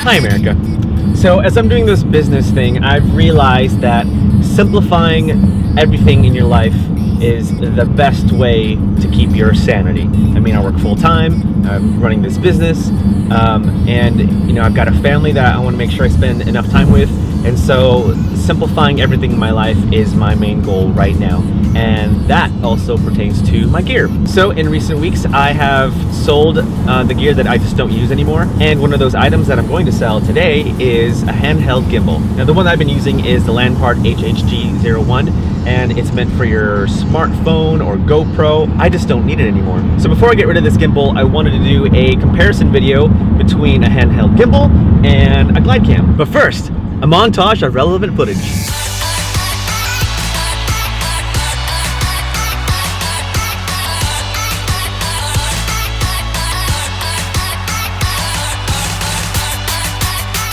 Hi, America. So as I'm doing this business thing, I've realized that simplifying everything in your life is the best way to keep your sanity. I mean, I work full-time, I'm running this business, and you know, I've got a family that I want to make sure I spend enough time with, and so simplifying everything in my life is my main goal right now. And that also pertains to my gear. So in recent weeks, I have sold the gear that I just don't use anymore. And one of those items that I'm going to sell today is a handheld gimbal. Now the one I've been using is the Landpart HHG01, and it's meant for your smartphone or GoPro. I just don't need it anymore. So before I get rid of this gimbal, I wanted to do a comparison video between a handheld gimbal and a Glidecam. But first, a montage of relevant footage.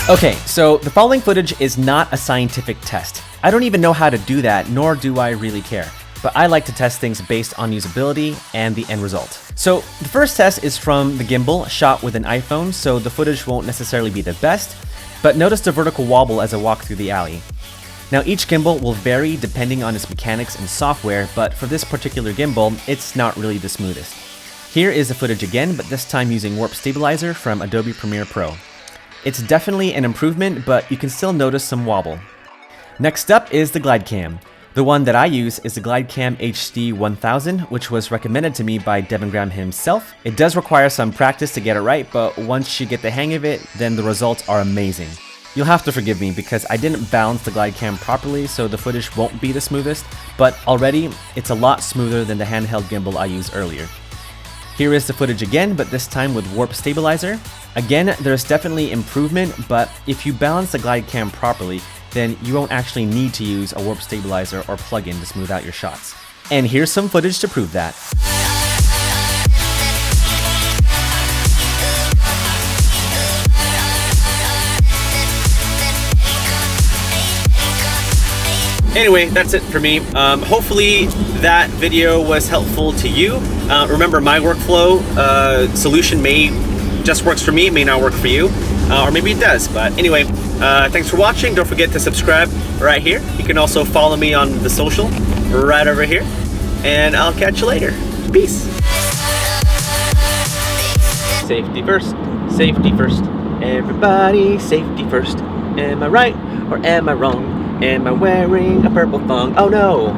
Okay, so the following footage is not a scientific test. I don't even know how to do that, nor do I really care. But I like to test things based on usability and the end result. So the first test is from the gimbal, shot with an iPhone, so the footage won't necessarily be the best, but notice the vertical wobble as I walk through the alley. Now each gimbal will vary depending on its mechanics and software, but for this particular gimbal, it's not really the smoothest. Here is the footage again, but this time using Warp Stabilizer from Adobe Premiere Pro. It's definitely an improvement, but you can still notice some wobble. Next up is the Glidecam. The one that I use is the Glidecam HD 1000, which was recommended to me by Devin Graham himself. It does require some practice to get it right, but once you get the hang of it, then the results are amazing. You'll have to forgive me because I didn't balance the Glidecam properly, so the footage won't be the smoothest, but already it's a lot smoother than the handheld gimbal I used earlier. Here is the footage again, but this time with Warp Stabilizer. Again, there's definitely improvement, but if you balance the Glidecam properly, then you won't actually need to use a Warp Stabilizer or plugin to smooth out your shots. And here's some footage to prove that. Anyway, that's it for me. Hopefully that video was helpful to you. Remember, my workflow solution just works for me, it may not work for you, or maybe it does. But anyway, thanks for watching. Don't forget to subscribe right here. You can also follow me on the social right over here, and I'll catch you later. Peace. Safety first, safety first. Everybody, safety first. Am I right or am I wrong? Am I wearing a purple thong? Oh no!